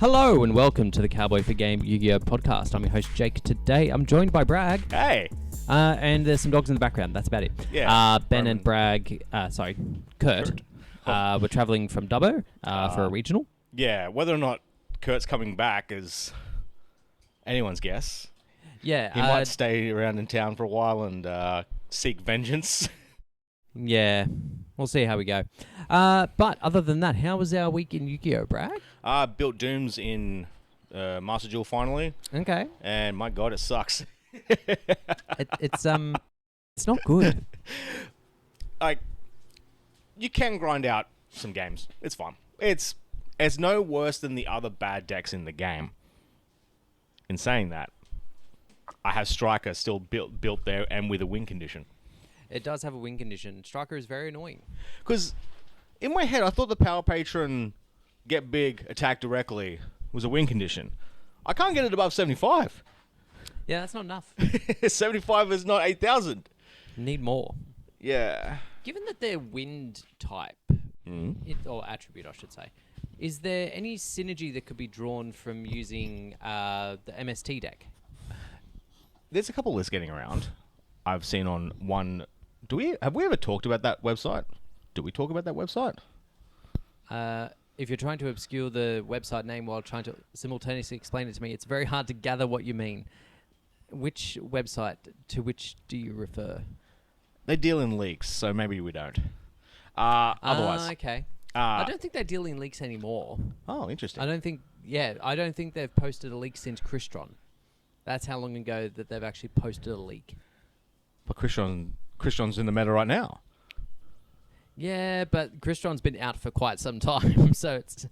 Hello and welcome to the Cowboy for Game Yu-Gi-Oh! Podcast. I'm your host Jake. Today I'm joined by Bragg. Hey! And there's some dogs in the background. That's about it. Yeah. Ben and Bragg, Kurt. We're travelling from Dubbo for a regional. Yeah, whether or not Kurt's coming back is anyone's guess. Yeah. He might stay around in town for a while and seek vengeance. Yeah. We'll see how we go. But other than that, how was our week in Yu-Gi-Oh, Bragg? Built Dooms in Master Duel finally. Okay. And my god, it sucks. It's not good. Like, you can grind out some games. It's fine. It's no worse than the other bad decks in the game. In saying that, I have Striker still built there and with a win condition. It does have a win condition. Striker is very annoying. Because in my head, I thought the Power Patron get big, attack directly was a win condition. I can't get it above 75. Yeah, that's not enough. 75 is not 8,000. Need more. Yeah. Given that they're wind type, or attribute, I should say, is there any synergy that could be drawn from using the MST deck? There's a couple lists getting around. I've seen on one. Have we ever talked about that website? Do we talk about that website? If you're trying to obscure the website name while trying to simultaneously explain it to me, it's very hard to gather what you mean. Which website to which do you refer? They deal in leaks, so maybe we don't. Otherwise. Okay. I don't think they deal in leaks anymore. Oh, interesting. I don't think they've posted a leak since Crystron. That's how long ago that they've actually posted a leak. But Crystron's in the meta right now. Yeah, but Crystron's been out for quite some time, so it's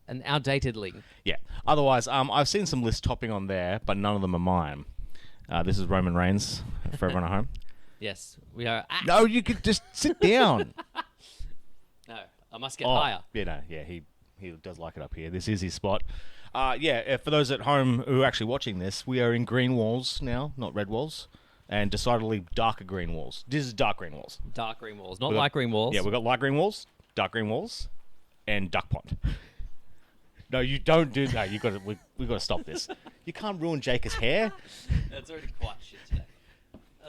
an outdated leak. Yeah. Otherwise, I've seen some lists topping on there, but none of them are mine. This is Roman Reigns for everyone at home. Yes, we are. No, you could just sit down. No, I must get higher. Yeah, he does like it up here. This is his spot. For those at home who are actually watching this, we are in green walls now, not red walls. And decidedly darker green walls. This is dark green walls. Dark green walls, not light green walls. Yeah, we've got light green walls, dark green walls, and duck pond. No, you don't do that. We've got to stop this. You can't ruin Jacob's hair. That's already quite shit today.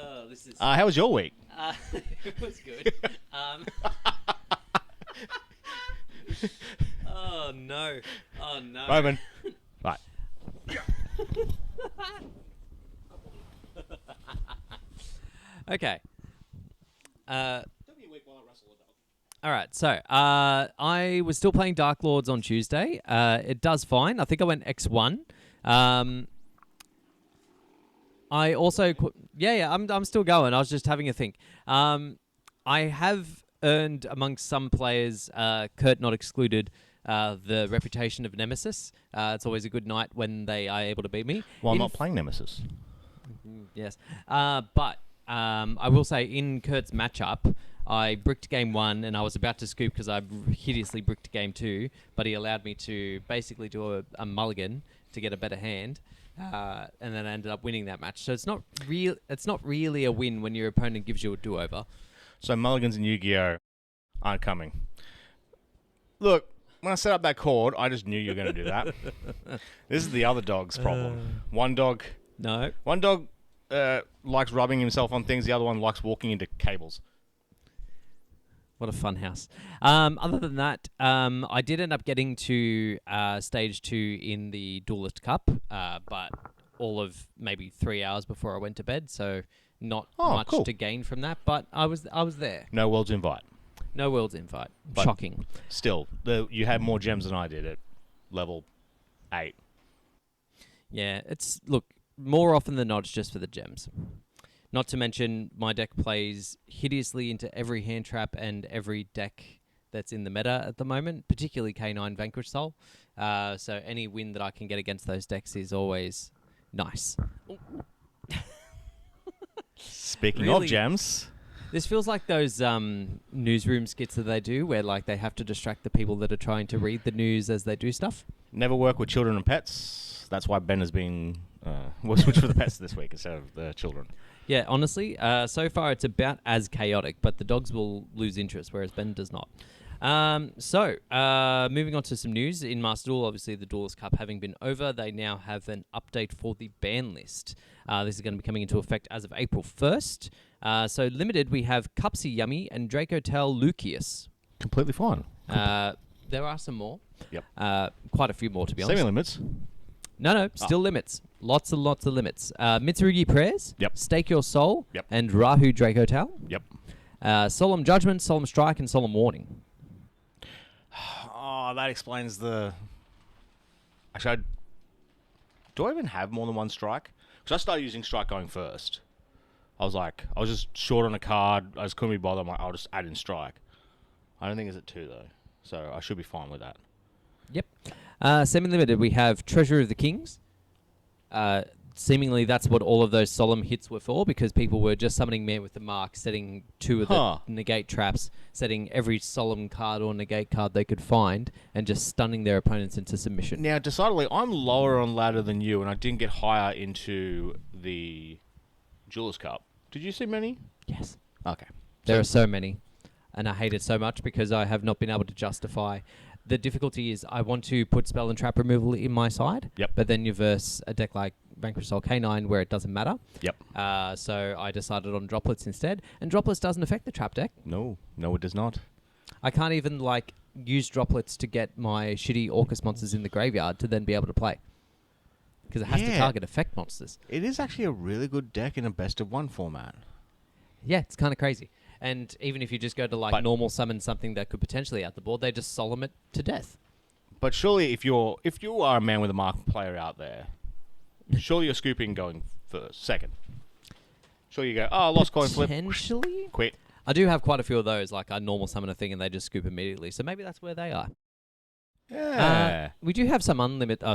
Oh, this is... how was your week? It was good. Oh, no. Roman. Right. Okay. All right, so I was still playing Dark Lords on Tuesday. It does fine. I think I went X1. I also... I'm still going. I was just having a think. I have earned amongst some players, Kurt not excluded, the reputation of Nemesis. It's always a good night when they are able to beat me. Well, I'm not playing Nemesis. Yes. But I will say in Kurt's matchup, I bricked game 1 and I was about to scoop because I hideously bricked game 2, but he allowed me to basically do a mulligan to get a better hand, and then I ended up winning that match. So it's not really a win when your opponent gives you a do-over. So mulligans in Yu-Gi-Oh! Aren't coming. Look, when I set up that chord, I just knew you were going to do that. This is the other dog's problem. One dog likes rubbing himself on things. The other one likes walking into cables. What a fun house. Other than that, I did end up getting to stage 2 in the Duelist Cup, but all of maybe 3 hours before I went to bed, so not much to gain from that. But I was there. No World's Invite. No World's Invite. But shocking. Still, you had more gems than I did at level 8. Yeah, look, more often than not, it's just for the gems. Not to mention, my deck plays hideously into every hand trap and every deck that's in the meta at the moment, particularly K9 Vanquish Soul. So any win that I can get against those decks is always nice. Speaking of gems... This feels like those newsroom skits that they do where like they have to distract the people that are trying to read the news as they do stuff. Never work with children and pets. That's why Ben has been... we'll switch for the pets this week instead of the children. Yeah, honestly, so far it's about as chaotic, but the dogs will lose interest, whereas Ben does not. Moving on to some news in Master Duel. Obviously, the Duelist Cup having been over, they now have an update for the ban list. This is going to be coming into effect as of April 1st. So limited, we have Cupsy Yummy and Dracotel Lucius. Completely fine. There are some more. Yep. Quite a few more, to be honest. Semi limits. No, still limits. Lots and lots of limits. Mitsurugi Prayers. Yep. Stake Your Soul. Yep. And Rahu Dracotel. Yep. Solemn Judgment, Solemn Strike, and Solemn Warning. Oh, that explains the... Actually, do I even have more than one strike? Because I started using strike going first. I was just short on a card. I just couldn't be bothered. I'm like, I'll just add in strike. I don't think it's at 2, though. So I should be fine with that. Yep. Semi-limited, we have Treasure of the Kings. Seemingly, that's what all of those solemn hits were for, because people were just summoning Man with the Mark, setting 2 of the negate traps, setting every solemn card or negate card they could find, and just stunning their opponents into submission. Now, decidedly, I'm lower on ladder than you, and I didn't get higher into the Duelist Cup. Did you see many? Yes. Okay. There are so many, and I hate it so much because I have not been able to justify. The difficulty is I want to put spell and trap removal in my side, but then you verse a deck like Vanquish Soul K9 where it doesn't matter. Yep. So I decided on Droplets instead, and Droplets doesn't affect the trap deck. No, it does not. I can't even use Droplets to get my shitty Orcus monsters in the graveyard to then be able to play, because it has to target effect monsters. It is actually a really good deck in a best of 1 format. Yeah, it's kind of crazy. And even if you just go to normal summon something that could potentially out the board, they just solemn it to death. But surely, if you are a Man with a Mark player out there, surely you're scooping going second. Sure, you go, lost coin flip. Potentially? Quit. I do have quite a few of those, like I normal summon a thing and they just scoop immediately. So maybe that's where they are. Yeah. We do have some unlimited,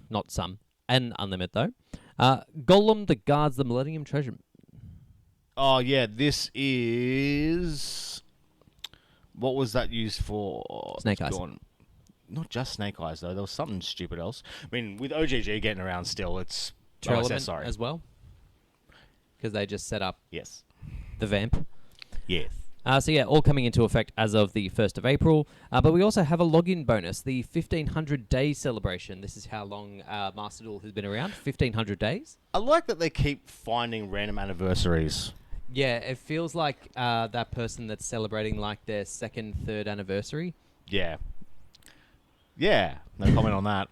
not some, an unlimited though. Golem that guards the Millennium Treasure. Oh, yeah, this is... What was that used for? Snake Eyes. Not just Snake Eyes, though. There was something stupid else. I mean, with OGG getting around still, it's... Element as well? Because they just set up the Vamp. Yes. All coming into effect as of the 1st of April. But we also have a login bonus, the 1,500 days celebration. This is how long Master Duel has been around, 1,500 days. I like that they keep finding random anniversaries. Yeah, it feels like that person that's celebrating their 2nd, 3rd anniversary. Yeah. Yeah, no comment on that.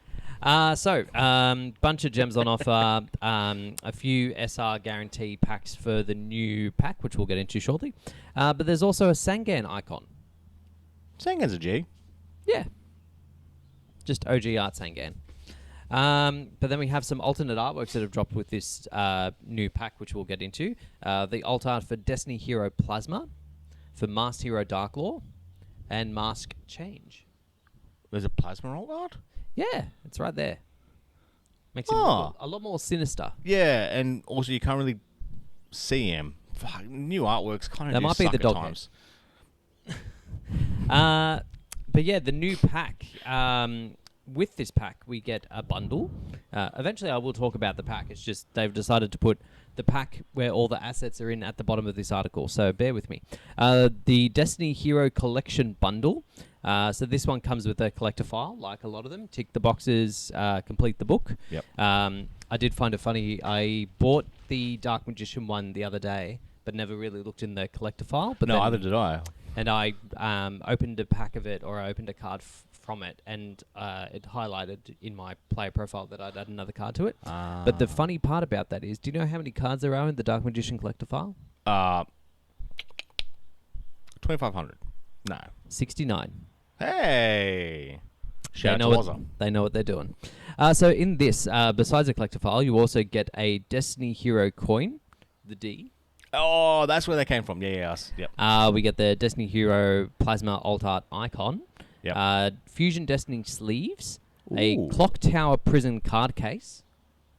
Bunch of gems on offer, a few SR guarantee packs for the new pack, which we'll get into shortly. But there's also a Sangan icon. Sangan's a G. Yeah. Just OG art Sangan. But then we have some alternate artworks that have dropped with this new pack, which we'll get into. The alt art for Destiny Hero Plasma, for Masked Hero Darklaw, and Mask Change. There's a Plasma alt art? Yeah, it's right there. Makes it a lot more sinister. Yeah, and also you can't really see him. Fuck, new artworks kind of That might be the dog times. But yeah, the new pack. With this pack, we get a bundle. Eventually, I will talk about the pack. It's just they've decided to put the pack where all the assets are in at the bottom of this article, so bear with me. The Destiny Hero Collection Bundle. So this one comes with a collector file, like a lot of them. Tick the boxes, complete the book. Yep. I did find it funny. I bought the Dark Magician one the other day, but never really looked in the collector file. But either did I. And I opened a pack of it, or I opened a card from it, and it highlighted in my player profile that I'd add another card to it. But the funny part about that is, do you know how many cards there are in the Dark Magician collector file? 2,500. No. 69. Hey! They know what they're doing. So in this, besides the collector file, you also get a Destiny Hero coin, the D. Oh, that's where they came from. Yes. Yep. We get the Destiny Hero Plasma Alt Art icon. Yep. Fusion Destiny sleeves. Ooh. A Clock Tower Prison card case,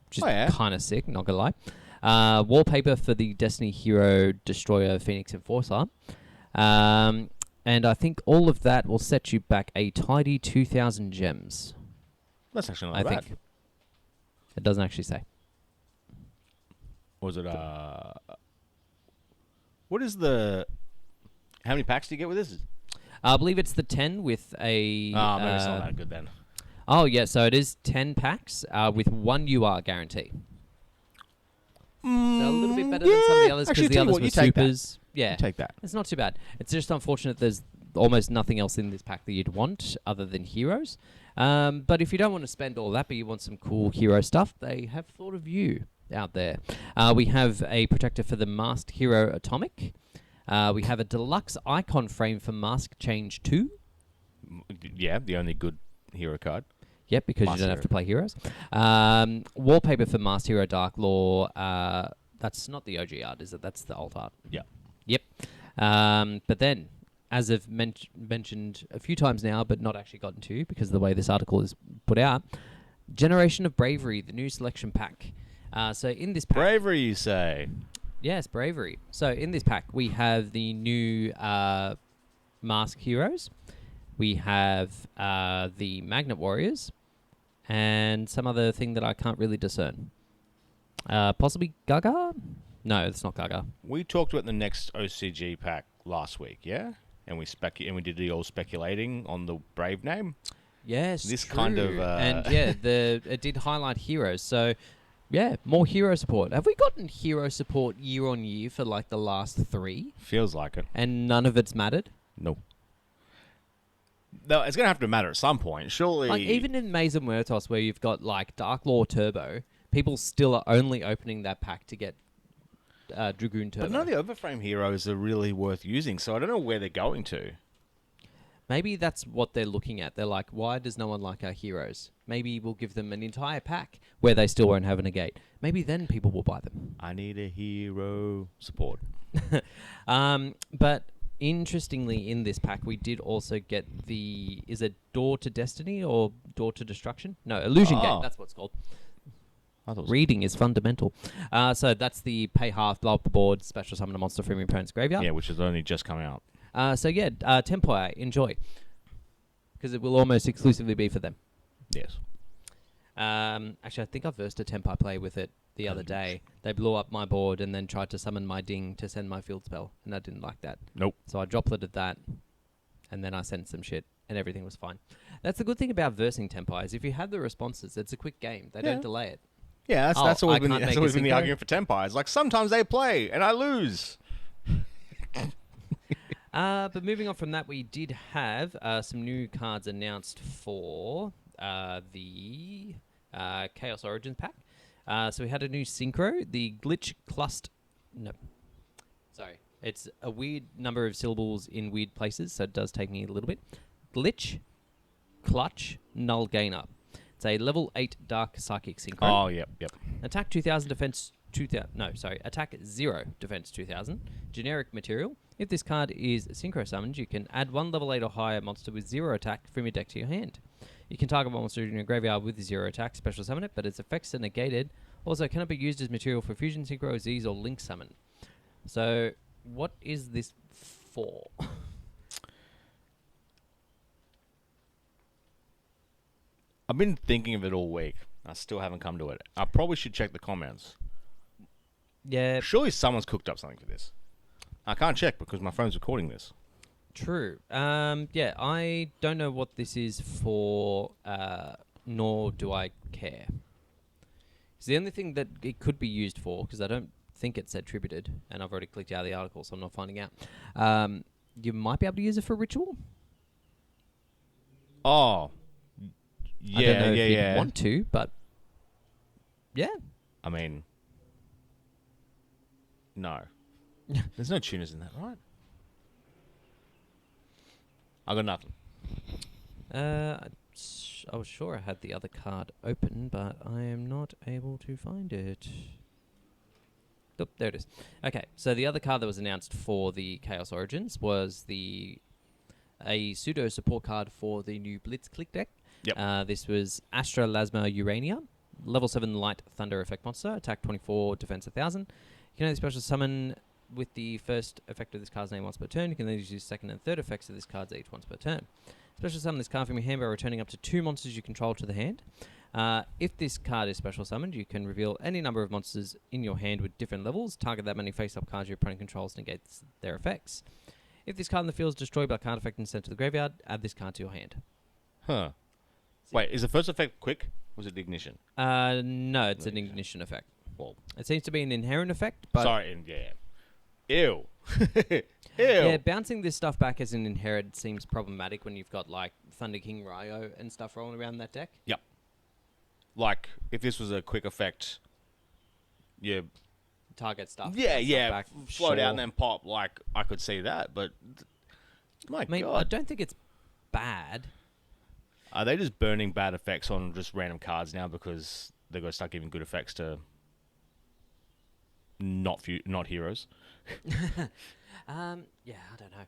which is kind of sick, not gonna lie. Wallpaper for the Destiny Hero Destroyer Phoenix Enforcer. And I think all of that will set you back a tidy 2,000 gems. That's actually not bad. Think. It doesn't actually say. Was it what is the... How many packs do you get with this? I believe it's the 10 with a... Oh, maybe it's not that good then. Oh, yeah, so it is 10 packs with 1 UR guarantee. So a little bit better than some of the others because the others were supers. Yeah, You take that. it's not too bad. It's just unfortunate there's almost nothing else in this pack that you'd want other than heroes. But if you don't want to spend all that, but you want some cool hero stuff, they have thought of you out there. We have a protector for the Masked Hero Atomic. We have a deluxe icon frame for Mask Change 2. Yeah, the only good hero card. Yep, because you don't have to play heroes. Wallpaper for Masked Hero Dark Law. That's not the OG art, is it? That's the old art. Yeah. Yep. But then, as I've mentioned a few times now, but not actually gotten to because of the way this article is put out, Generation of Bravery, the new selection pack. So in this pack... Bravery, you say? Yes, Bravery. So in this pack, we have the new Mask Heroes. We have the Magnet Warriors and some other thing that I can't really discern. Possibly Gaga? No, it's not Gaga. We talked about the next OCG pack last week, yeah? And we did the all speculating on the Brave name. Yes, This true. kind of... And yeah, it did highlight heroes. So yeah, more hero support. Have we gotten hero support year on year for like the last 3? Feels like it. And none of it's mattered? No. No, it's going to have to matter at some point, surely. Like, even in Maze and Muertos, where you've got, like, Dark Law Turbo, people still are only opening that pack to get Dragoon Turbo. But none of the overframe heroes are really worth using, so I don't know where they're going to. Maybe that's what they're looking at. They're like, why does no one like our heroes? Maybe we'll give them an entire pack where they still won't have a negate. Maybe then people will buy them. I need a hero support. But... interestingly, in this pack, we did also get is it Door to Destiny or Door to Destruction? No, Illusion Gate, that's what it's called. Reading is fundamental. So that's the pay half, blow up the board, special summon a monster from your opponent's graveyard. Yeah, which has only just come out. So yeah, Tempire, enjoy. Because it will almost exclusively be for them. Yes. Actually, I think I versed a Tempire play with it the other day. They blew up my board and then tried to summon my ding to send my field spell, and I didn't like that. Nope. So I dropleted that, and then I sent some shit, and everything was fine. That's the good thing about versing Tempires. If you have the responses, it's a quick game. They don't delay it. Yeah, that's always been the synchro. argument for Tempires. Like, sometimes they play, and I lose. But moving on from that, we did have some new cards announced for the Chaos Origins pack. So we had a new synchro, the Glitch Clust... No. Sorry. It's a weird number of syllables in weird places, so it does take me a little bit. Glitch, Clutch, Null Gainer. It's a level 8 Dark Psychic synchro. Oh, yep. Attack 2000, defense 2000... No, sorry. Attack 0, defense 2000. Generic material. If this card is synchro summoned, you can add 1 level 8 or higher monster with 0 attack from your deck to your hand. You can target one monster in your graveyard with 0 attack, special summon it, but its effects are negated. Also, cannot be used as material for Fusion Synchro, Z's, or Link Summon. So, what is this for? I've been thinking of it all week. I still haven't come to it. I probably should check the comments. Yeah. Surely someone's cooked up something for this. I can't check because my phone's recording this. True. Yeah, I don't know what this is for, nor do I care. It's the only thing that it could be used for, because I don't think it said tributed, and I've already clicked out of the article, so I'm not finding out. You might be able to use it for ritual. Oh. Yeah, I don't know if you want to, but yeah. I mean, no. There's no tuners in that, right? I got nothing. I was sure I had the other card open, but I am not able to find it. Oh, there it is. Okay, so the other card that was announced for the Chaos Origins was a pseudo support card for the new Blitz Click deck. Yep. This was Astra Lasma Urania, level 7 Light Thunder effect monster, attack 24, defense 1000. You can only special summon with the first effect of this card's name once per turn. You can then use second and third effects of this card's each once per turn. Special summon this card from your hand by returning up to 2 monsters you control to the hand. If this card is special summoned, you can reveal any number of monsters in your hand with different levels. Target that many face-up cards your opponent controls, negates their effects. If this card in the field is destroyed by a card effect and sent to the graveyard, add this card to your hand. Huh. Wait, is the first effect quick? Or was it ignition? No, it's an ignition effect. Well, It seems to be an inherent effect, but sorry, Ew. Ew. yeah, bouncing this stuff back as an inherit seems problematic when you've got like Thunder King Ryo and stuff rolling around that deck. Yep. Like, if this was a quick effect, yeah. Target stuff. Yeah, stuff yeah. back, Float out sure. and then pop. Like, I could see that, but my I mean, God. I don't think it's bad. Are they just burning bad effects on just random cards now because they're going to start giving good effects to not heroes? Yeah, I don't know.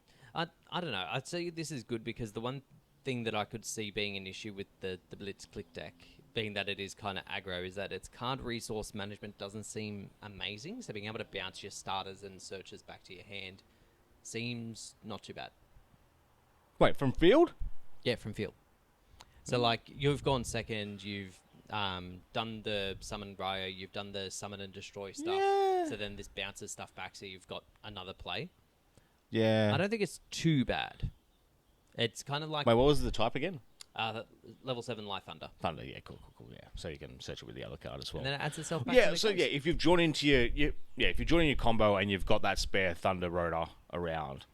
I don't know. I'd say this is good because the one thing that I could see being an issue with the Blitz Click deck, being that it is kind of aggro, is that its card resource management doesn't seem amazing. So being able to bounce your starters and searches back to your hand seems not too bad. Wait, from field? Yeah, from field. So like you've gone second, you've done the summon Ryo, you've done the summon and destroy stuff. Yeah. So then this bounces stuff back, so you've got another play. Yeah. I don't think it's too bad. It's kind of like Wait, what was the type again? level 7 Light Thunder. Thunder, yeah, cool, yeah. So you can search it with the other card as well. And then it adds itself back Yeah, to the so case. yeah, if you've drawn into if you're joining your combo and you've got that spare Thunder Rotor around,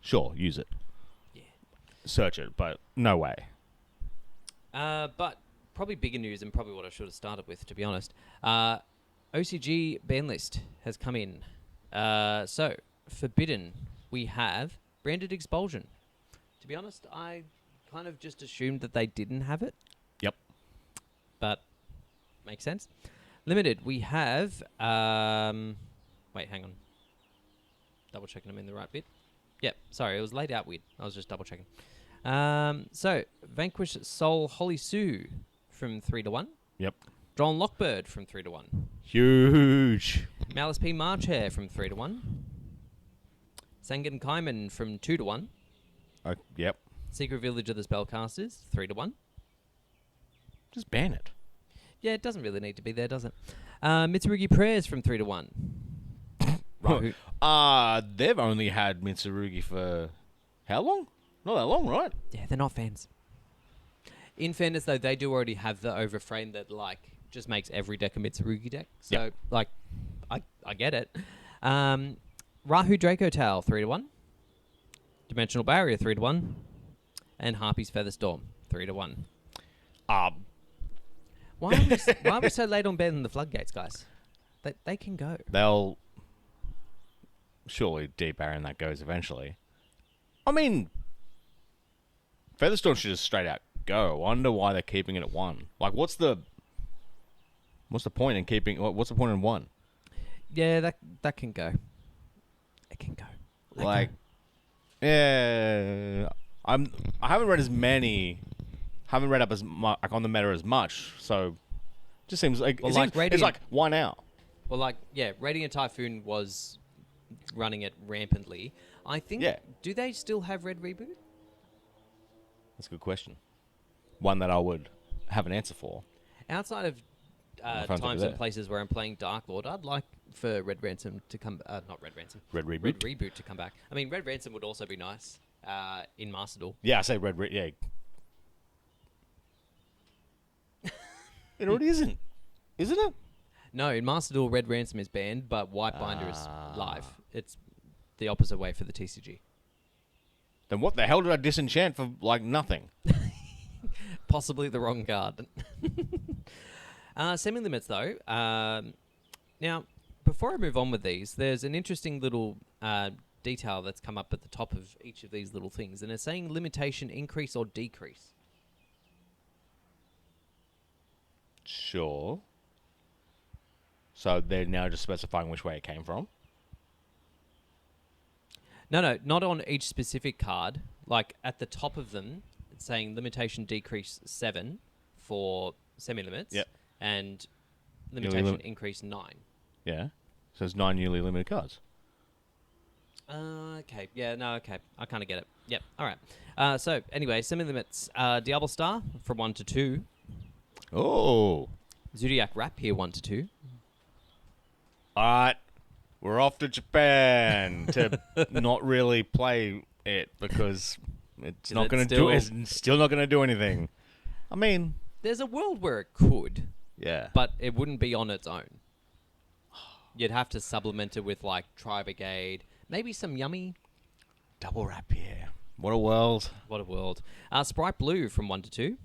sure, use it. Yeah. Search it, but no way. But probably bigger news and probably what I should have started with, to be honest. OCG Banlist has come in. So, Forbidden, we have Branded Expulsion. To be honest, I kind of just assumed that they didn't have it. Yep. But, makes sense. Limited, we have... wait, hang on. Double checking I'm in the right bit. Yep, sorry, it was laid out weird. I was just double checking. So, Vanquish Soul Holy Sue from 3 to 1. Yep. Droll Lockbird from 3 to 1. Huge. Malice P. Marchair from 3 to 1. Sangan Kaiman from 2 to 1. Yep. Secret Village of the Spellcasters, 3 to 1. Just ban it. Yeah, it doesn't really need to be there, does it? Mitsurugi Prayers from 3 to 1. Right. They've only had Mitsurugi for how long? Not that long, right? Yeah, they're not fans. In fairness, though, they do already have the overframe that, like, just makes every deck a Mitsurugi deck. So, Yep. like, I get it. Rahu Draco Tail, 3 to 1. Dimensional Barrier, 3 to 1. And Harpy's Featherstorm, 3 to 1. Why are we so late on banning the floodgates, guys? They can go. They'll surely debarren that goes eventually. I mean, Featherstorm should just straight out go. I wonder why they're keeping it at 1. Like, what's the point in keeping? What's the point in 1? Yeah, that can go. It can go. Yeah, I haven't read as many. Haven't read up as much like on the meta as much. So, it just seems like Well, it's like why now? Well, like, yeah, Radiant Typhoon was running it rampantly. I think, Yeah. do they still have Red Reboot? That's a good question. One that I would have an answer for. Outside of My phone's over times there. and places where I'm playing Dark Lord, I'd like for Red Ransom to come... not Red Ransom. Red Reboot? Red Reboot to come back. I mean, Red Ransom would also be nice in Master Duel. Yeah, I say yeah. It already isn't it? No, in Master Duel, Red Ransom is banned, but White Binder is live. It's the opposite way for the TCG. Then what the hell did I disenchant for like nothing? Possibly the wrong card. Semi-limits, though. Now, before I move on with these, there's an interesting little detail that's come up at the top of each of these little things, and it's saying limitation increase or decrease. Sure. So they're now just specifying which way it came from? No, not on each specific card. Like, at the top of them, it's saying limitation decrease 7 for semi-limits. Yep. And limitation increase 9. Yeah. So it's 9 newly limited cards. Okay. Yeah, no, okay. I kind of get it. Yep. All right. So, anyway, semi-limits. Diablo Star from 1 to 2. Oh. Zodiac Wrap here 1 to 2. Alright. we're off to Japan to not really play it because it's not going to do. It's still not going to do anything. I mean, there's a world where it could, yeah, but it wouldn't be on its own. You'd have to supplement it with like Tri-Brigade, maybe some yummy double wrap. Yeah, what a world! What a world! Sprite Blue from 1 to 2.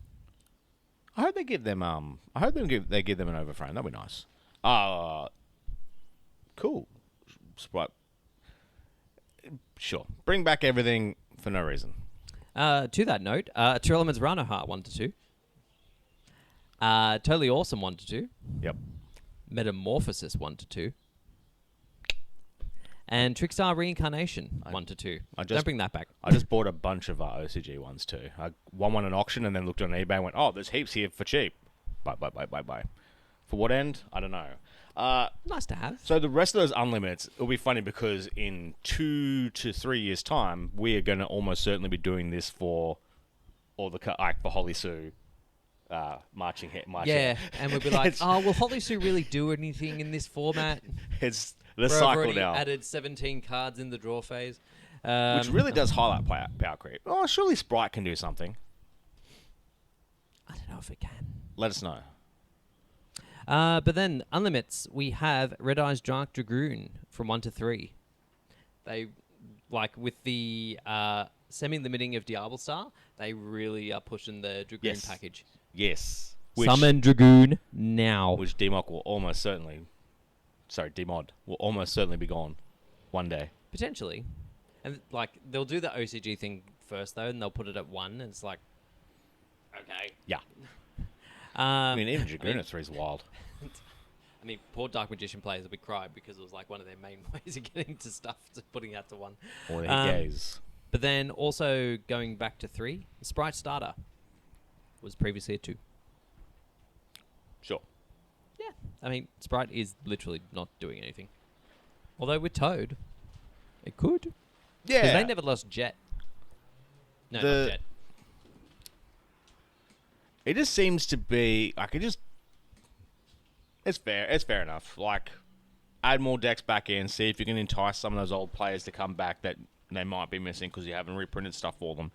I hope they give them. I hope they give them an overframe. That'd be nice. Cool. Sprite. Sure. Bring back everything for no reason. To that note, Two Elements Rhino Heart 1 to 2. Totally Awesome 1 to 2. Yep. Metamorphosis 1 to 2. And Trickstar Reincarnation 1 to 2. Don't bring that back. I just bought a bunch of OCG ones too. I won one at an auction and then looked on eBay and went, oh, there's heaps here for cheap. Bye. For what end? I don't know. Nice to have. So the rest of those unlimits, it'll be funny because in 2 to 3 years' time, we are going to almost certainly be doing this for all the for Holly Sue. Marching. Yeah, and we'll be like, will Holly Sue really do anything in this format? It's the Bro, cycle I've already now. added 17 cards in the draw phase. Which really does highlight power creep. Oh, surely Sprite can do something. I don't know if it can. Let us know. But then, unlimits, we have Red Eyes Dark Dragoon from 1 to 3. They, like, with the semi-limiting of Diablo Star, they really are pushing the Dragoon package. Yes. Summon Dragoon now. Which DMOD will almost certainly be gone one day. Potentially. And, like, they'll do the OCG thing first, though, and they'll put it at 1, and it's like, okay. Yeah. I mean, even Dragoon at 3 is wild. I mean, poor Dark Magician players will be crying because it was like one of their main ways of getting to stuff, to putting out to 1. Or their gaze. But then also going back to 3, Sprite Starter was previously a 2. Sure. Yeah. I mean, Sprite is literally not doing anything. Although with Toad, it could. Yeah. Because they never lost Jet. No, not Jet. It just seems to be like it's fair. It's fair enough. Like, add more decks back in. See if you can entice some of those old players to come back that they might be missing because you haven't reprinted stuff for them.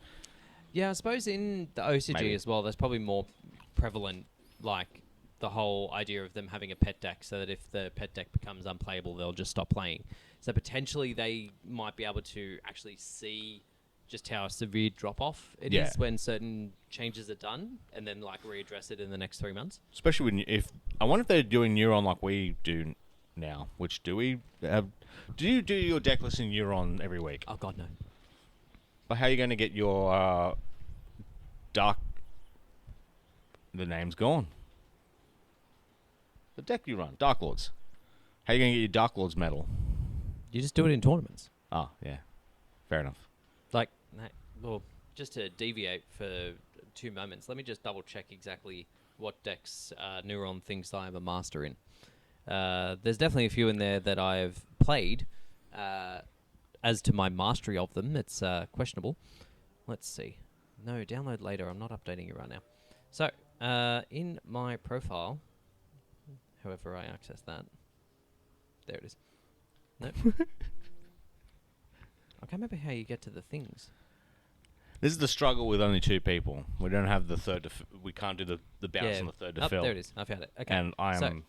Yeah, I suppose in the OCG as well, there's probably more prevalent, like the whole idea of them having a pet deck, so that if the pet deck becomes unplayable, they'll just stop playing. So potentially they might be able to actually see just how severe drop-off it is when certain changes are done, and then like readdress it in the next 3 months. Especially when I wonder if they're doing Neuron like we do now. Which do we have? Do you do your deck list in Neuron every week? Oh God, no. But how are you going to get your Dark? The name's gone. The deck you run, Dark Lords. How are you going to get your Dark Lords medal? You just do it in tournaments. Oh, yeah. Fair enough. Like, well, just to deviate for 2 moments, let me just double check exactly what decks Neuron thinks I am a master in. There's definitely a few in there that I've played. As to my mastery of them, it's questionable. Let's see. No, download later. I'm not updating it right now. So, in my profile, however I access that, there it is. Nope. I can't remember how you get to the things. This is the struggle with only 2 people. We don't have the third. We can't do the bounce on the third to fill. There it is. I found it. Okay. And I am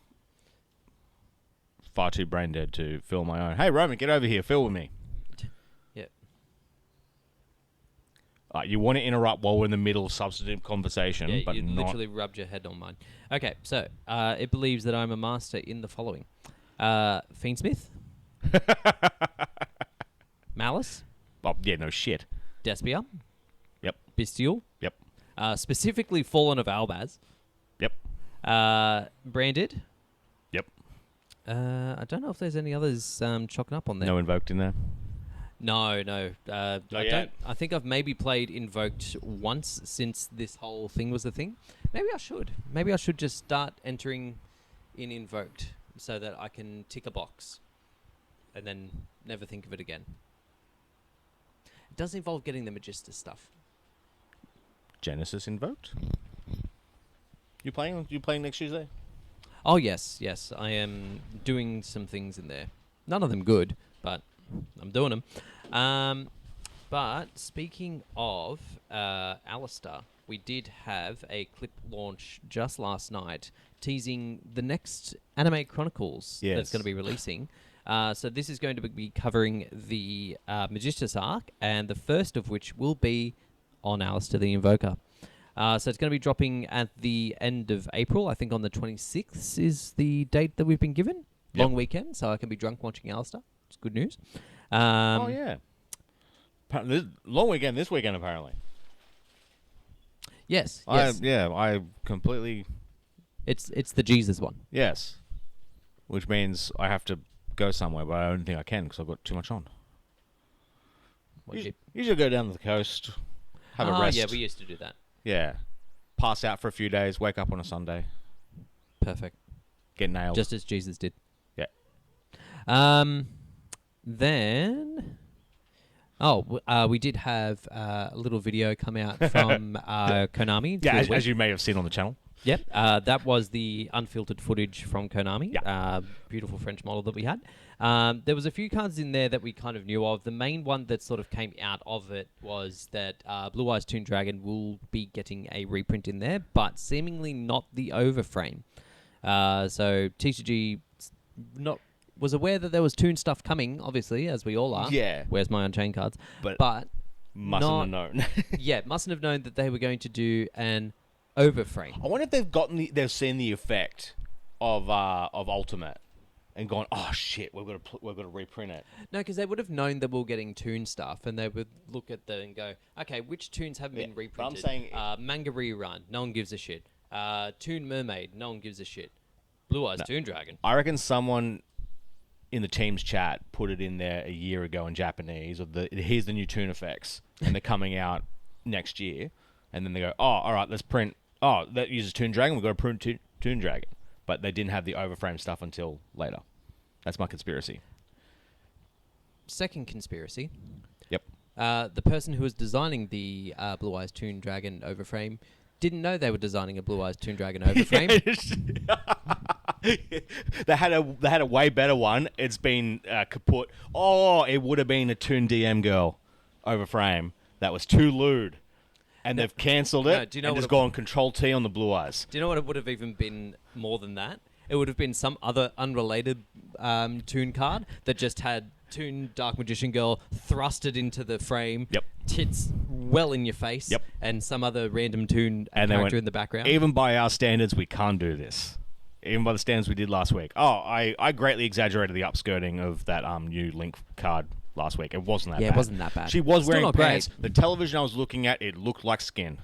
far too brain dead to fill my own. Hey Roman, get over here. Fill with me. Yep. You want to interrupt while we're in the middle of substantive conversation, but you not. Literally rubbed your head on mine. Okay, so it believes that I'm a master in the following: Fiendsmith, Malice. Oh yeah, no shit. Despia. Yep. Bestial. Yep. Specifically Fallen of Albaz. Yep. Branded. Yep. I don't know if there's any others chalking up on there. No invoked in there. No. I think I've maybe played Invoked once since this whole thing was a thing. Maybe I should. Maybe I should just start entering in Invoked so that I can tick a box and then never think of it again. It does involve getting the Magister stuff. Genesis invoked. You playing next Tuesday? Oh yes. I am doing some things in there. None of them good, but I'm doing them. But speaking of Aleister, we did have a clip launch just last night teasing the next anime Chronicles that's going to be releasing. So this is going to be covering the Magistus arc, and the first of which will be on Aleister the Invoker. So it's going to be dropping at the end of April. I think on the 26th is the date that we've been given. Yep. Long weekend, so I can be drunk watching Aleister. It's good news. Oh, yeah. Long weekend this weekend, apparently. Yes. I completely... It's the Jesus one. Yes. Which means I have to go somewhere, but I don't think I can because I've got too much on. Usually go down to the coast, have a rest. Yeah, we used to do that. Yeah. Pass out for a few days, wake up on a Sunday. Perfect. Get nailed. Just as Jesus did. Yeah. Then... we did have a little video come out from Konami. Yeah, as you may have seen on the channel. Yep, that was the unfiltered footage from Konami. Yeah. Beautiful French model that we had. There was a few cards in there that we kind of knew of. The main one that sort of came out of it was that Blue Eyes Toon Dragon will be getting a reprint in there, but seemingly not the overframe. So TCG was aware that there was Toon stuff coming, obviously, as we all are. Yeah. Where's my Unchained cards? But mustn't have known. Yeah, mustn't have known that they were going to do an overframe. I wonder if they've seen the effect of Ultimate and gone, oh shit, we've got to reprint it. No, because they would have known that we were getting Toon stuff, and they would look at that and go, okay, which Toons haven't been reprinted? But I'm saying Manga Rerun, no one gives a shit. Toon Mermaid, no one gives a shit. Blue Eyes Toon Dragon. I reckon someone in the team's chat put it in there a year ago in Japanese, here's the new Toon effects, and they're coming out next year, and then they go, oh, all right, let's print. Oh, that uses Toon Dragon. We've got to print Toon Dragon. But they didn't have the overframe stuff until later. That's my conspiracy. Second conspiracy. Yep. The person who was designing the Blue Eyes Toon Dragon overframe didn't know they were designing a Blue Eyes Toon Dragon overframe. They had a way better one. It's been kaput. Oh, it would have been a Toon DM Girl overframe that was too lewd. And they've cancelled it, do you know and just gone Control-T on the Blue Eyes. Do you know what it would have even been more than that? It would have been some other unrelated Toon card that just had Toon Dark Magician Girl thrusted into the frame, tits well in your face, and some other random Toon character in the background. Even by our standards, we can't do this. Even by the standards we did last week. Oh, I greatly exaggerated the upskirting of that new Link card last week. It wasn't that bad. Yeah, it wasn't that bad. She was Still wearing pants. great. The television I was looking at, it looked like skin.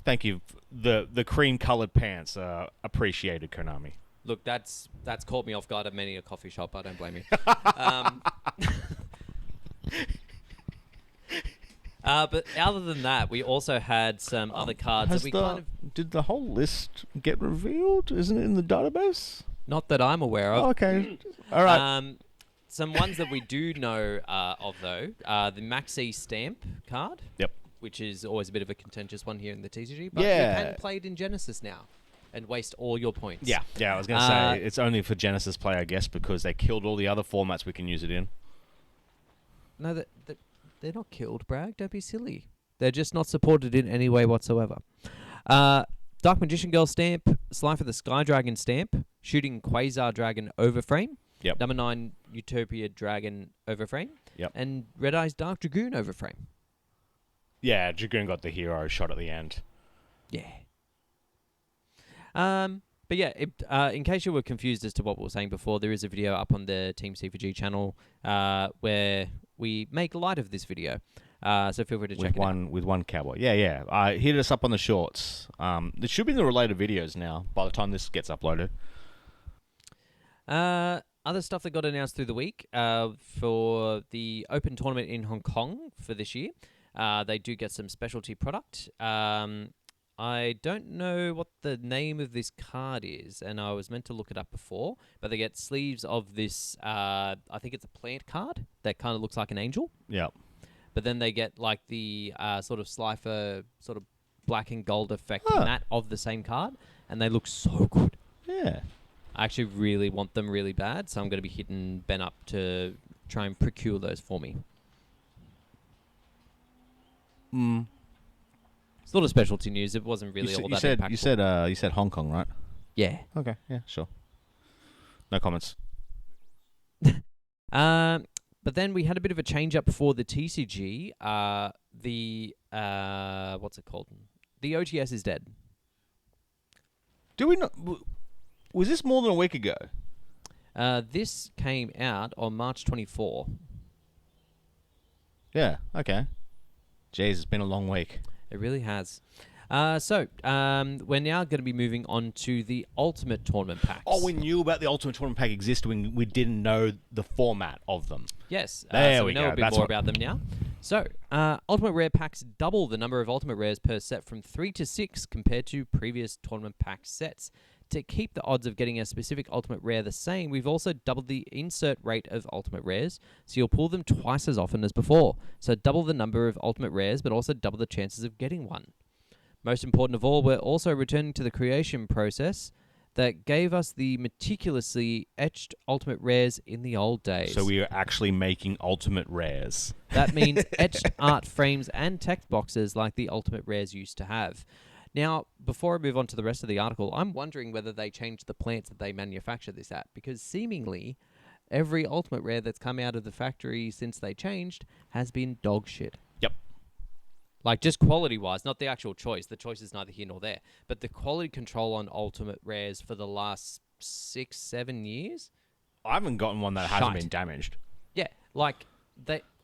Thank you. The cream-colored pants appreciated, Konami. Look, that's caught me off guard at many a coffee shop. I don't blame you. But other than that, we also had some other cards that we kind of... Did the whole list get revealed? Isn't it in the database? Not that I'm aware of. Oh, okay. All right. Some ones that we do know of, though, the Maxi Stamp card. Yep. Which is always a bit of a contentious one here in the TCG. But you can play it in Genesis now and waste all your points. Yeah, I was going to say, it's only for Genesis play, I guess, because they killed all the other formats we can use it in. No, they're not killed, Bragg. Don't be silly. They're just not supported in any way whatsoever. Dark Magician Girl stamp, Slifer the Sky Dragon stamp, Shooting Quasar Dragon overframe, number 9 Utopia Dragon overframe, and Red Eyes Dark Dragoon overframe. Yeah, Dragoon got the hero shot at the end. Yeah. But yeah, in case you were confused as to what we were saying before, there is a video up on the Team C4G channel where we make light of this video. So feel free to check it out. With one cowboy. Yeah. Hit us up on the shorts. There should be the related videos now by the time this gets uploaded. Other stuff that got announced through the week for the Open tournament in Hong Kong for this year. They do get some specialty product. I don't know what the name of this card is, and I was meant to look it up before, but they get sleeves of this, I think it's a plant card that kind of looks like an angel. Yep. But then they get like the sort of Slifer, sort of black and gold effect matte of the same card, and they look so good. Yeah. I actually really want them really bad, so I'm going to be hitting Ben up to try and procure those for me. It's not a specialty news. It wasn't really all that impactful. You said Hong Kong, right? Yeah. Okay. Yeah. Sure. No comments. But then we had a bit of a change up for the TCG. What's it called? The OTS is dead. Do we not? Was this more than a week ago? This came out on March 24. Yeah. Okay. Jeez, it's been a long week. It really has. So we're now going to be moving on to the Ultimate Tournament packs. Oh, we knew about the Ultimate Tournament pack existing. We didn't know the format of them. Yes. There so we we know go. a bit That's more what- about them now. So, Ultimate Rare packs double the number of Ultimate Rares per set from 3 to 6 compared to previous Tournament pack sets. To keep the odds of getting a specific Ultimate Rare the same, we've also doubled the insert rate of Ultimate Rares, so you'll pull them twice as often as before. So double the number of Ultimate Rares, but also double the chances of getting one. Most important of all, we're also returning to the creation process that gave us the meticulously etched Ultimate Rares in the old days. So we are actually making Ultimate Rares. That means etched art frames and text boxes like the Ultimate Rares used to have. Now, before I move on to the rest of the article, I'm wondering whether they changed the plants that they manufacture this at, because seemingly every Ultimate Rare that's come out of the factory since they changed has been dog shit. Yep. Like, just quality-wise, not the actual choice. The choice is neither here nor there. But the quality control on Ultimate Rares for the last 6-7 years? I haven't gotten one that hasn't Shite. been damaged. Yeah, like,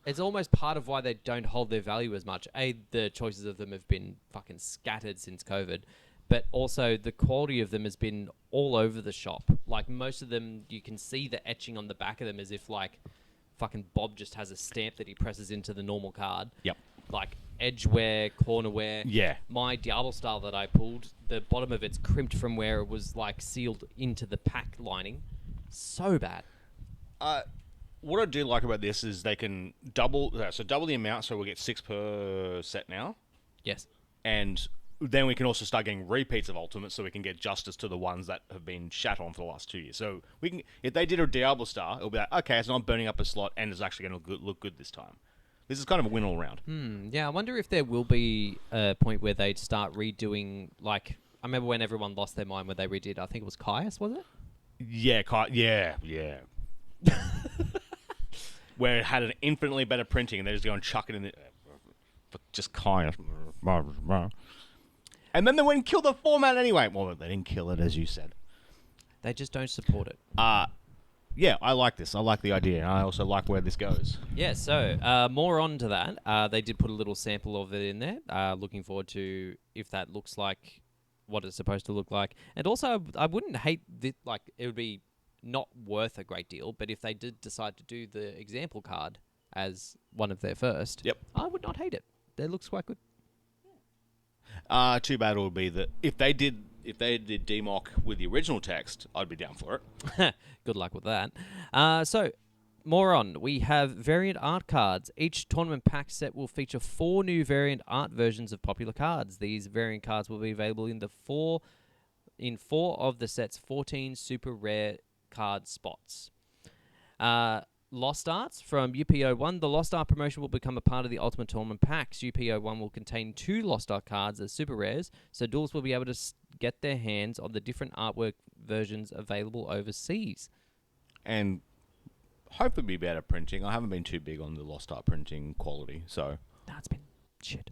it's almost part of why they don't hold their value as much. The choices of them have been fucking scattered since COVID, but also the quality of them has been all over the shop. Like, most of them, you can see the etching on the back of them as if, like, fucking Bob just has a stamp that he presses into the normal card. Yep. Like, edge wear, corner wear. Yeah. My Diablo style that I pulled, the bottom of it's crimped from where it was, like, sealed into the pack lining. So bad. What I do like about this is they can double the amount, so we'll get 6 per set now. Yes. And then we can also start getting repeats of Ultimates, so we can get justice to the ones that have been shat on for the last 2 years. So we can, if they did a Diablo Star, it'll be like, okay, it's not burning up a slot, and it's actually going to look good this time. This is kind of a win all around. Yeah, I wonder if there will be a point where they'd start redoing, like, I remember when everyone lost their mind when they redid, I think it was Caius, was it? Yeah, yeah. Where it had an infinitely better printing, and they just go and chuck it in the... Just Caius. And then they went and killed the format anyway. Well, they didn't kill it, as you said. They just don't support it. Yeah, I like this. I like the idea. And I also like where this goes. Yeah, so more on to that. They did put a little sample of it in there. Looking forward to if that looks like what it's supposed to look like. And also, I wouldn't hate this. Like, it would be not worth a great deal, but if they did decide to do the example card as one of their first, Yep. I would not hate it. It looks quite good. Too bad it would be that if they did demock with the original text, I'd be down for it. Good luck with that. So, more on. We have variant art cards. Each tournament pack set will feature 4 new variant art versions of popular cards. These variant cards will be available in 4 of the set's 14 super rare card spots. Lost Arts from UPO1. The Lost Art promotion will become a part of the Ultimate Tournament packs. UPO1 will contain 2 Lost Art cards as super rares, so duels will be able to get their hands on the different artwork versions available overseas. And hopefully be better printing. I haven't been too big on the Lost Art printing quality, so... No, it's been shit.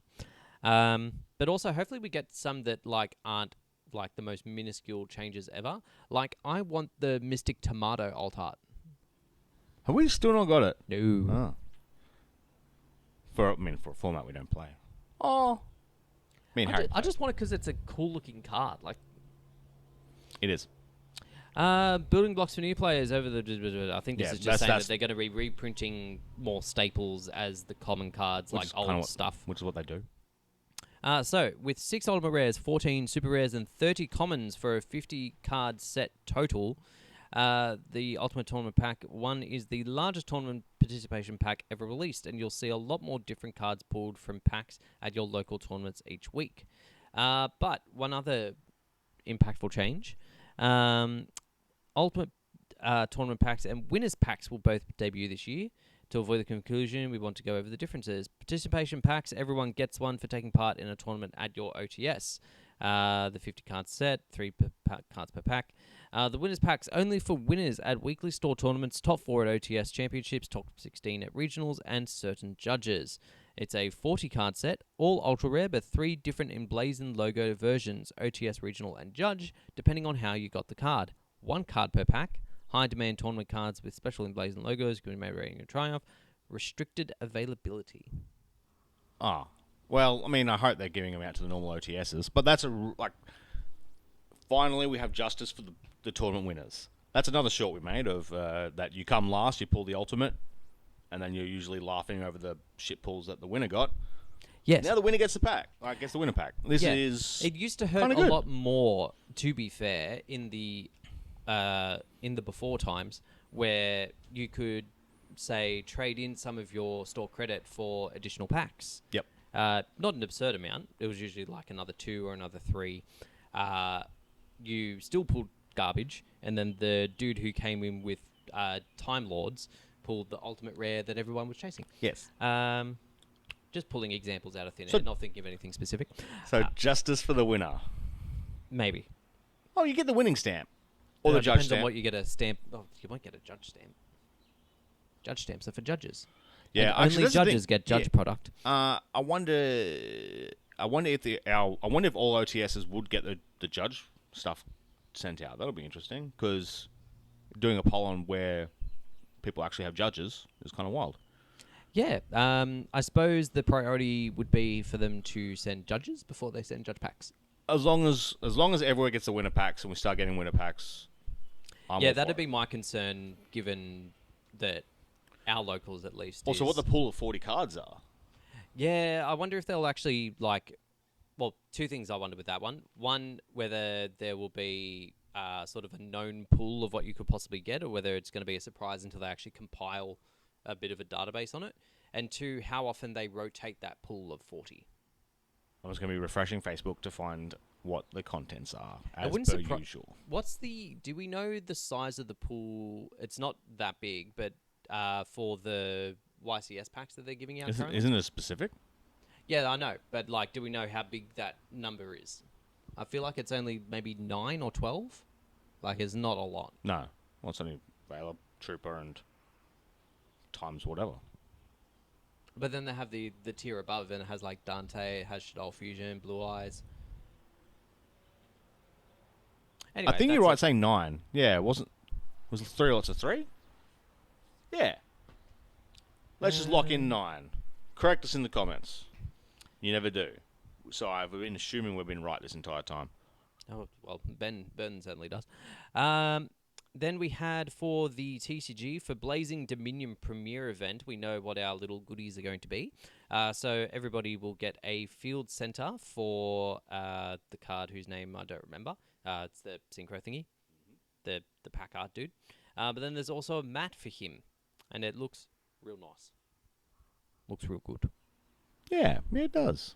But also, hopefully we get some that, like, aren't like the most minuscule changes ever. Like, I want the Mystic Tomato alt art. Have we still not got it? No. Oh. For a format we don't play. Oh. I just want it because it's a cool looking card. Like, it is. Building blocks for new players over the... I think this is just saying that they're going to be reprinting more staples as the common cards, like old stuff. Which is what they do. So, with 6 Ultimate Rares, 14 Super Rares, and 30 Commons for a 50-card set total, the Ultimate Tournament Pack 1 is the largest tournament participation pack ever released, and you'll see a lot more different cards pulled from packs at your local tournaments each week. But one other impactful change, Ultimate Tournament packs and Winners packs will both debut this year. To avoid the conclusion, we want to go over the differences. Participation packs, everyone gets one for taking part in a tournament at your OTS. The 50 card set, 3 cards per pack. The winners packs only for winners at weekly store tournaments, top 4 at OTS championships, top 16 at regionals, and certain judges. It's a 40 card set, all ultra rare, but 3 different emblazoned logo versions, OTS, regional, and judge, depending on how you got the card. 1 card per pack. High demand tournament cards with special emblazoned logos, can be made rating and triumph. Restricted availability. Ah. Well, I mean, I hope they're giving them out to the normal OTSs, but that's finally we have justice for the tournament winners. That's another short we made of that you come last, you pull the ultimate, and then you're usually laughing over the shit pulls that the winner got. Yes. Now the winner gets the pack. Gets the winner pack. This is It used to hurt a lot more, to be fair, in the before times where you could, say, trade in some of your store credit for additional packs. Yep. Not an absurd amount. It was usually like another 2 or another 3. You still pulled garbage, and then the dude who came in with Time Lords pulled the ultimate rare that everyone was chasing. Yes. Just pulling examples out of thin air, not thinking of anything specific. So justice for the winner. Maybe. Oh, you get the winning stamp. Or the judge depends stamp. on what you get a stamp. Oh, you won't get a judge stamp. Judge stamps are for judges. Yeah, and only judges get judge product. I wonder if all OTSs would get the judge stuff sent out. That'll be interesting because doing a poll on where people actually have judges is kind of wild. Yeah, I suppose the priority would be for them to send judges before they send judge packs. As long as everyone gets the winner packs and we start getting winner packs. That'd be my concern, given that our locals at least. Also, what the pool of 40 cards are. Yeah, I wonder if they'll actually well, 2 things I wonder with that one. One, whether there will be sort of a known pool of what you could possibly get, or whether it's going to be a surprise until they actually compile a bit of a database on it. And 2, how often they rotate that pool of 40. I was going to be refreshing Facebook to find what the contents are, as per usual. Do we know the size of the pool? It's not that big, but for the YCS packs that they're giving out currently? Isn't it specific? Yeah, I know, but do we know how big that number is? I feel like it's only maybe 9 or 12. It's not a lot. No. Well, it's only Valor, Trooper, and times whatever. But then they have the tier above, and it has Dante, it has Shadow Fusion, Blue Eyes. Anyway, I think you're right saying 9. Yeah, was it 3 lots of 3? Yeah. Let's just lock in 9. Correct us in the comments. You never do. So I've been assuming we've been right this entire time. Oh, well, Ben certainly does. Then we had for the TCG, for Blazing Dominion Premier event, we know what our little goodies are going to be. So everybody will get a field center for the card whose name I don't remember. It's the Synchro thingy, the pack art dude. But then there's also a mat for him, and it looks real nice. Looks real good. Yeah, it does.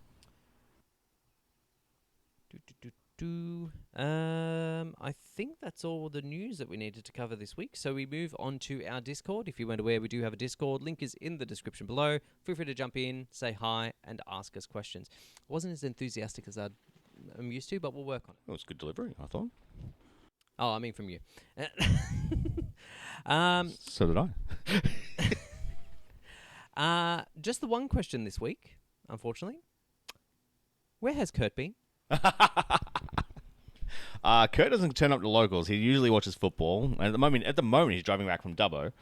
I think that's all the news that we needed to cover this week. So we move on to our Discord. If you weren't aware, we do have a Discord. Link is in the description below. Feel free to jump in, say hi, and ask us questions. I wasn't as enthusiastic as I'm used to, but we'll work on it. It was good delivery, I thought. Oh, I mean from you. So did I. Just the one question this week, unfortunately. Where has Kurt been? Kurt doesn't turn up to locals. He usually watches football. And at the moment, he's driving back from Dubbo.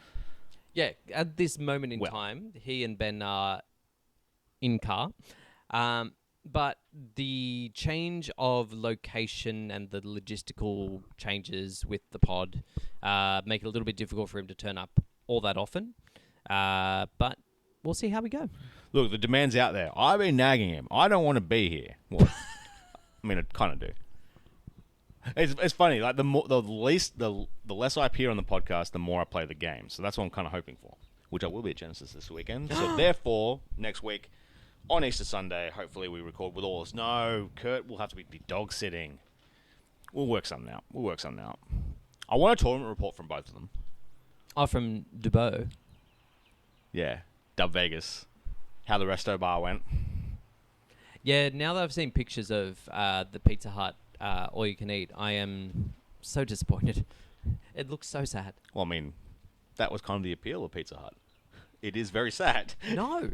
Yeah, at this moment in time, he and Ben are in car. But the change of location and the logistical changes with the pod make it a little bit difficult for him to turn up all that often. But we'll see how we go. Look, the demand's out there. I've been nagging him. I don't want to be here. Well, I mean, I kind of do. It's funny. The less I appear on the podcast, the more I play the game. So that's what I'm kind of hoping for, which I will be at Genesis this weekend. So therefore, next week on Easter Sunday, hopefully we record with all us. No, Kurt will have to be dog sitting. We'll work something out. I want a tournament report from both of them. Oh, from Dubeau. Yeah. Dub Vegas. How the resto bar went. Yeah, now that I've seen pictures of the Pizza Hut all you can eat, I am so disappointed. It looks so sad. Well, I mean, that was kind of the appeal of Pizza Hut. It is very sad. No.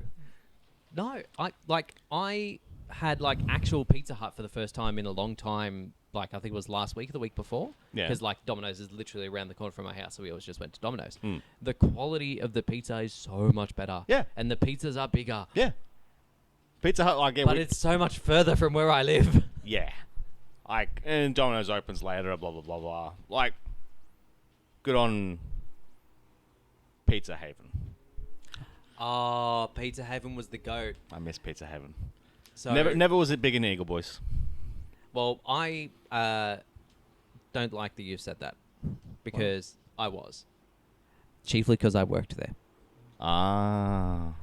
I had like actual Pizza Hut for the first time in a long time. Like I think it was last week or the week before. Yeah. Because like Domino's is literally around the corner from my house, so we always just went to Domino's. Mm. The quality of the pizza is so much better. Yeah. And the pizzas are bigger. Yeah. Pizza Hut, like, But it's so much further from where I live. yeah. Like, and Domino's opens later, blah, blah, blah, blah. Like, good on Pizza Haven. Oh, Pizza Haven was the GOAT. I miss Pizza Haven. So Never was it big in Eagle Boys. Well, I don't like that you said that because I was. Chiefly because I worked there. Ah.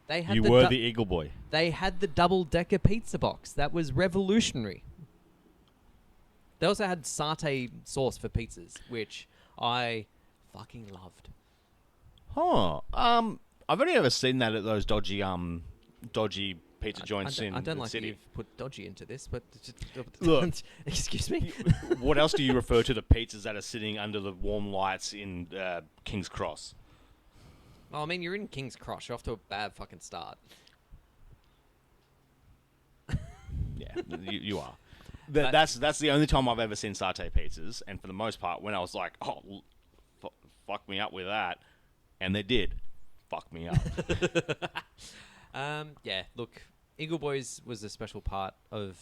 They had You were the Eagle Boy. They had the double-decker pizza box. That was revolutionary. They also had satay sauce for pizzas, which I fucking loved. Huh. I've only ever seen that at those dodgy pizza joints in the city. I don't like that you've put dodgy into this, but... Look. Excuse me? What else do you refer to the pizzas that are sitting under the warm lights in King's Cross? Well, I mean, you're in King's Cross. You're off to a bad fucking start. Yeah, you are. That's the only time I've ever seen satay pizzas, and for the most part, when I was like, oh, fuck me up with that, and they did. Fuck me up. Yeah, look, Eagle Boys was a special part of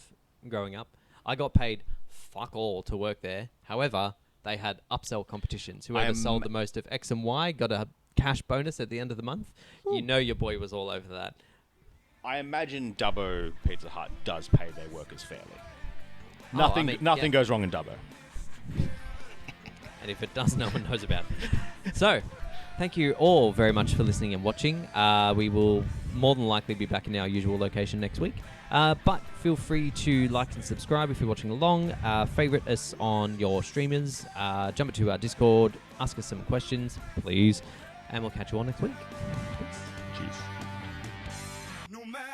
growing up. I got paid fuck all to work there. However, they had upsell competitions. Whoever sold the most of X and Y got a cash bonus at the end of the month. Ooh. You know your boy was all over that. I imagine Dubbo Pizza Hut does pay their workers fairly. Nothing goes wrong in Dubbo. And if it does, no one knows about it. So, thank you all very much for listening and watching. We will more than likely be back in our usual location next week. But feel free to like and subscribe if you're watching along. Favorite us on your streamers. Jump into our Discord. Ask us some questions, please. And we'll catch you all next week. Peace. Jeez. No matter